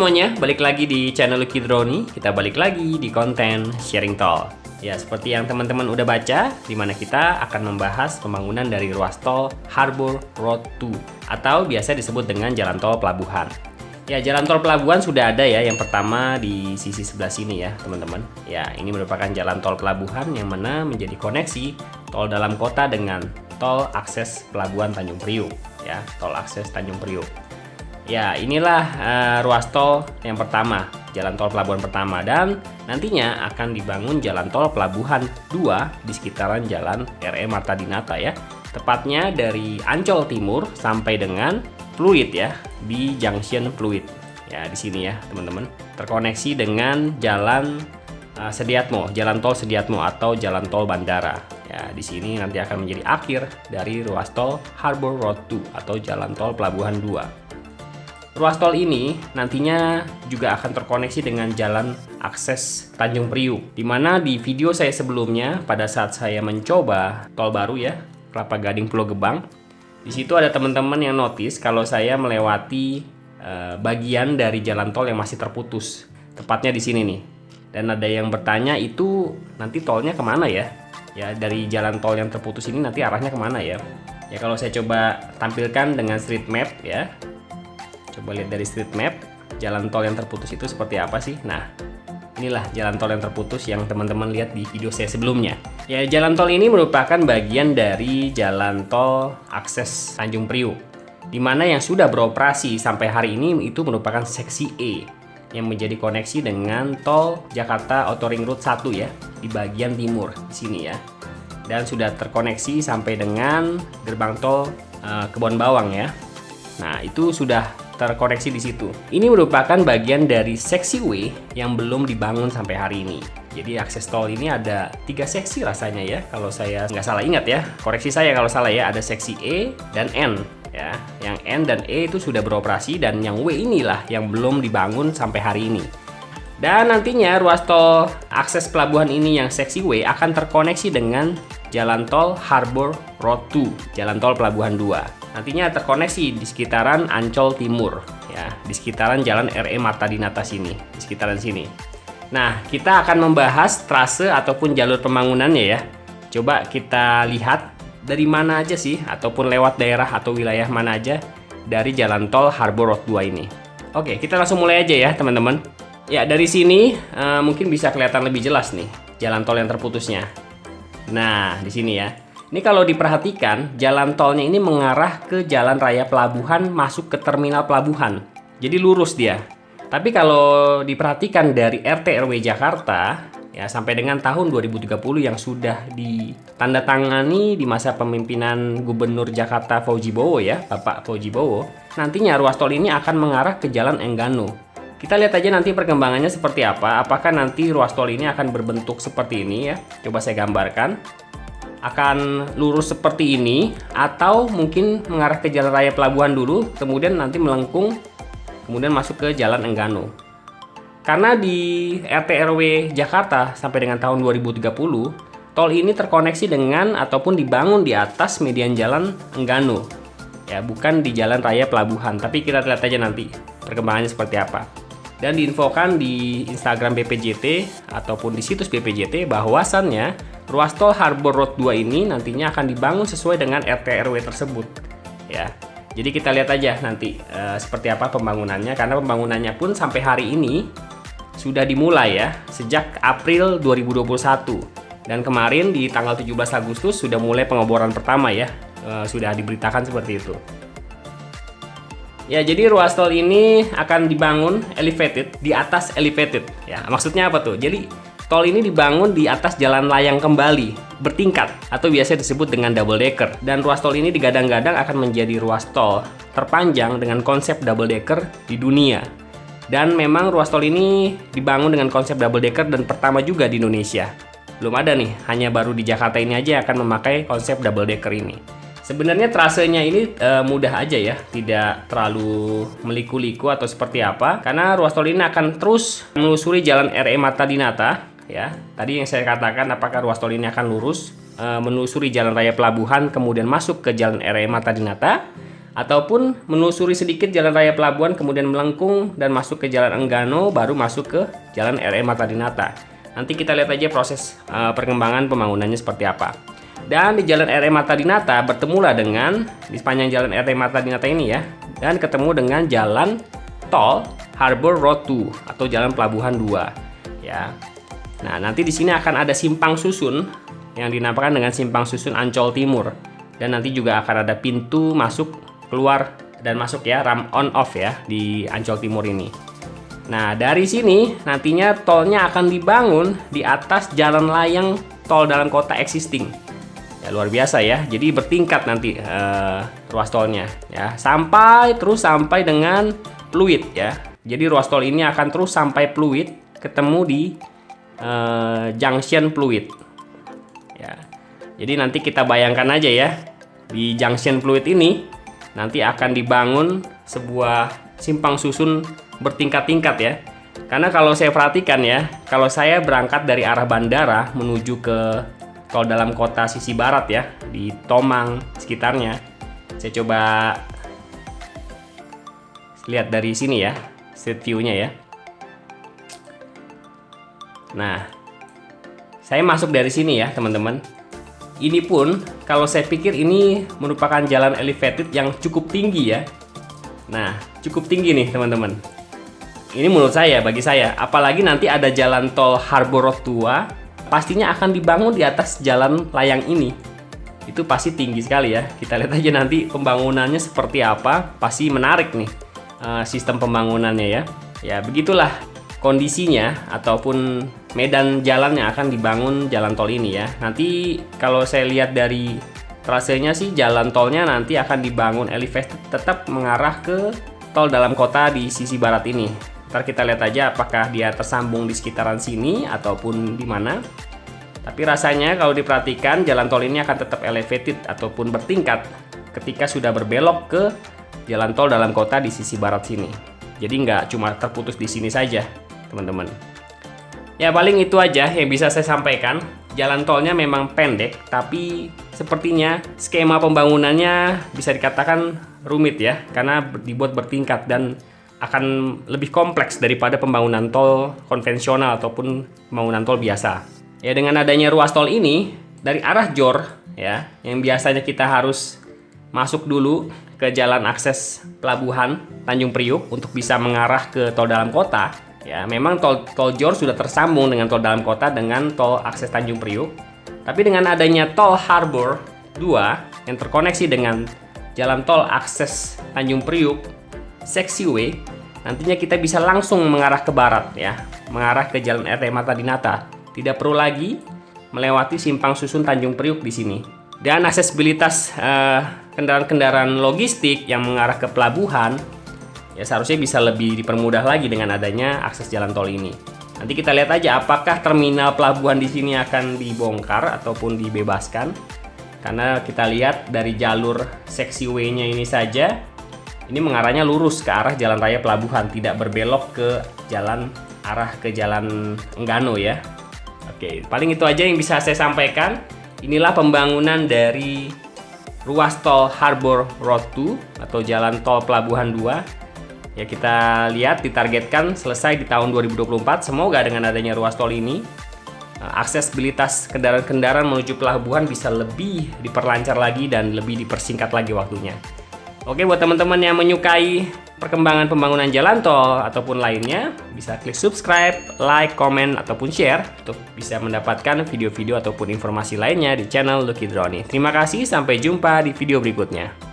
semuanya, balik lagi di channel Lucky Droni. Kita balik lagi di konten sharing tol. Ya, seperti yang teman-teman udah baca, di mana kita akan membahas pembangunan dari ruas tol Harbor Road 2 atau biasa disebut dengan jalan tol pelabuhan. Ya, jalan tol pelabuhan sudah ada ya, yang pertama di sisi sebelah sini ya, teman-teman. Ya, ini merupakan jalan tol pelabuhan yang mana menjadi koneksi tol dalam kota dengan tol akses pelabuhan Tanjung Priuk. Ya, tol akses Tanjung Priuk. Ya, inilah ruas tol yang pertama, jalan tol pelabuhan pertama, dan nantinya akan dibangun jalan tol pelabuhan 2 di sekitaran jalan RE Marta Dinata ya. Tepatnya dari Ancol Timur sampai dengan Pluit ya, di junction Pluit. Ya, di sini ya, teman-teman. Terkoneksi dengan jalan Sediatmo, jalan tol Sediatmo atau jalan tol bandara. Ya, di sini nanti akan menjadi akhir dari ruas tol Harbor Road 2 atau jalan tol pelabuhan 2. Ruas tol ini nantinya juga akan terkoneksi dengan jalan akses Tanjung Priuk, di mana di video saya sebelumnya pada saat saya mencoba tol baru ya, Kelapa Gading Pulau Gebang, di situ ada teman-teman yang notice kalau saya melewati bagian dari jalan tol yang masih terputus, tepatnya di sini nih. Dan ada yang bertanya itu nanti tolnya kemana ya? Ya, dari jalan tol yang terputus ini nanti arahnya kemana ya? Ya, kalau saya coba tampilkan dengan street map ya. Coba lihat dari street map, jalan tol yang terputus itu seperti apa sih? Nah, inilah jalan tol yang terputus yang teman-teman lihat di video saya sebelumnya. Ya, jalan tol ini merupakan bagian dari jalan tol akses Tanjung Priuk, di mana yang sudah beroperasi sampai hari ini itu merupakan seksi E, yang menjadi koneksi dengan tol Jakarta Outer Ring Road 1 ya, di bagian timur di sini ya. Dan sudah terkoneksi sampai dengan gerbang tol Kebon Bawang ya. Nah, itu sudah terkoneksi di situ. Ini merupakan bagian dari seksi W yang belum dibangun sampai hari ini. Jadi akses tol ini ada 3 seksi rasanya ya, kalau saya nggak salah ingat ya. Koreksi saya kalau salah ya, ada seksi E dan N ya. Yang N dan E itu sudah beroperasi, dan yang W inilah yang belum dibangun sampai hari ini. Dan nantinya ruas tol akses pelabuhan ini yang seksi W akan terkoneksi dengan jalan tol Harbor Road 2, jalan tol pelabuhan 2. Nantinya terkoneksi di sekitaran Ancol Timur ya, di sekitaran jalan RE Marta Dinata sini, di sekitaran sini. Nah, kita akan membahas trase ataupun jalur pembangunannya ya. Coba kita lihat dari mana aja sih, ataupun lewat daerah atau wilayah mana aja dari jalan tol Harbor Road 2 ini. Oke, kita langsung mulai aja ya teman-teman. Ya, dari sini mungkin bisa kelihatan lebih jelas nih jalan tol yang terputusnya. Nah, di sini ya. Ini kalau diperhatikan, jalan tolnya ini mengarah ke jalan raya pelabuhan masuk ke terminal pelabuhan. Jadi lurus dia. Tapi kalau diperhatikan dari RT RW Jakarta, ya sampai dengan tahun 2030 yang sudah ditandatangani di masa pemimpinan Gubernur Jakarta Fauji Bowo ya, Bapak Fauji Bowo, nantinya ruas tol ini akan mengarah ke Jalan Enggano. Kita lihat aja nanti perkembangannya seperti apa. Apakah nanti ruas tol ini akan berbentuk seperti ini ya? Coba saya gambarkan. Akan lurus seperti ini, atau mungkin mengarah ke jalan raya pelabuhan dulu, kemudian nanti melengkung, kemudian masuk ke Jalan Enggano. Karena di RT RW Jakarta sampai dengan tahun 2030, tol ini terkoneksi dengan ataupun dibangun di atas median Jalan Enggano. Ya, bukan di jalan raya pelabuhan, tapi kita lihat aja nanti perkembangannya seperti apa. Dan diinfokan di Instagram BPJT ataupun di situs BPJT bahwasannya ruas tol Harbor Road 2 ini nantinya akan dibangun sesuai dengan RT RW tersebut ya. Jadi kita lihat aja nanti seperti apa pembangunannya, karena pembangunannya pun sampai hari ini sudah dimulai ya, sejak April 2021. Dan kemarin di tanggal 17 Agustus sudah mulai pengeboran pertama ya, sudah diberitakan seperti itu. Ya, jadi ruas tol ini akan dibangun elevated, di atas elevated. Ya, maksudnya apa tuh? Jadi tol ini dibangun di atas jalan layang kembali, bertingkat, atau biasa disebut dengan double decker. Dan ruas tol ini digadang-gadang akan menjadi ruas tol terpanjang dengan konsep double decker di dunia. Dan memang ruas tol ini dibangun dengan konsep double decker dan pertama juga di Indonesia. Belum ada nih, hanya baru di Jakarta ini aja akan memakai konsep double decker ini. Sebenarnya trasenya ini mudah aja ya, tidak terlalu meliku-liku atau seperti apa, karena ruas tol ini akan terus menelusuri jalan RE Marta Dinata ya. Tadi yang saya katakan, apakah ruas tol ini akan lurus menelusuri jalan raya pelabuhan kemudian masuk ke jalan RE Marta Dinata, ataupun menelusuri sedikit jalan raya pelabuhan kemudian melengkung dan masuk ke jalan Enggano baru masuk ke jalan RE Marta Dinata. Nanti kita lihat aja proses perkembangan pembangunannya seperti apa. Dan di jalan RE Marta Dinata bertemulah dengan di sepanjang jalan RE Marta Dinata ini ya, dan ketemu dengan jalan tol Harbor Road 2 atau jalan pelabuhan 2 ya. Nah, nanti di sini akan ada simpang susun yang dinamakan dengan simpang susun Ancol Timur, dan nanti juga akan ada pintu masuk, keluar dan masuk ya, ramp on off ya di Ancol Timur ini. Nah, dari sini nantinya tolnya akan dibangun di atas jalan layang tol dalam kota existing. Ya, luar biasa ya. Jadi bertingkat nanti ruas tolnya ya, sampai dengan Pluit ya. Jadi ruas tol ini akan terus sampai Pluit, ketemu di junction Pluit. Ya. Jadi nanti kita bayangkan aja ya, di junction Pluit ini nanti akan dibangun sebuah simpang susun bertingkat-tingkat ya. Karena kalau saya perhatikan ya, kalau saya berangkat dari arah bandara menuju ke tol dalam kota sisi barat ya, di Tomang sekitarnya, saya coba lihat dari sini ya, street view-nya ya. Nah, saya masuk dari sini ya teman-teman. Ini pun kalau saya pikir ini merupakan jalan elevated yang cukup tinggi ya. Nah, cukup tinggi nih teman-teman. Ini menurut saya, bagi saya, apalagi nanti ada jalan tol Harbor Road 2, pastinya akan dibangun di atas jalan layang ini. Itu pasti tinggi sekali ya. Kita lihat aja nanti pembangunannya seperti apa. Pasti menarik nih sistem pembangunannya ya. Ya begitulah kondisinya ataupun medan jalan yang akan dibangun jalan tol ini ya. Nanti kalau saya lihat dari trasenya sih, jalan tolnya nanti akan dibangun elevated tetap mengarah ke tol dalam kota di sisi barat ini. Ntar kita lihat aja apakah dia tersambung di sekitaran sini ataupun di mana. Tapi rasanya kalau diperhatikan jalan tol ini akan tetap elevated ataupun bertingkat ketika sudah berbelok ke jalan tol dalam kota di sisi barat sini. Jadi nggak cuma terputus di sini saja, teman-teman. Ya paling itu aja yang bisa saya sampaikan. Jalan tolnya memang pendek, tapi sepertinya skema pembangunannya bisa dikatakan rumit ya, karena dibuat bertingkat dan akan lebih kompleks daripada pembangunan tol konvensional ataupun pembangunan tol biasa. Ya dengan adanya ruas tol ini dari arah Jor ya, yang biasanya kita harus masuk dulu ke jalan akses pelabuhan Tanjung Priuk untuk bisa mengarah ke tol dalam kota. Ya, memang tol Jor sudah tersambung dengan tol dalam kota dengan tol akses Tanjung Priuk. Tapi dengan adanya tol Harbor 2 yang terkoneksi dengan jalan tol akses Tanjung Priuk seksi W, nantinya kita bisa langsung mengarah ke barat ya, mengarah ke jalan RE Marta Dinata. Tidak perlu lagi melewati simpang susun Tanjung Priuk di sini. Dan aksesibilitas kendaraan-kendaraan logistik yang mengarah ke pelabuhan ya seharusnya bisa lebih dipermudah lagi dengan adanya akses jalan tol ini. Nanti kita lihat aja apakah terminal pelabuhan di sini akan dibongkar ataupun dibebaskan. Karena kita lihat dari jalur seksi W-nya ini saja, ini mengarahnya lurus ke arah jalan raya pelabuhan, tidak berbelok ke arah ke jalan Enggano ya. Oke, paling itu aja yang bisa saya sampaikan. Inilah pembangunan dari ruas tol Harbor Road 2 atau jalan tol pelabuhan 2. Ya kita lihat ditargetkan selesai di tahun 2024. Semoga dengan adanya ruas tol ini aksesibilitas kendaraan-kendaraan menuju pelabuhan bisa lebih diperlancar lagi dan lebih dipersingkat lagi waktunya. Oke, buat teman-teman yang menyukai perkembangan pembangunan jalan tol ataupun lainnya, bisa klik subscribe, like, komen, ataupun share untuk bisa mendapatkan video-video ataupun informasi lainnya di channel Lucky Droni. Terima kasih, sampai jumpa di video berikutnya.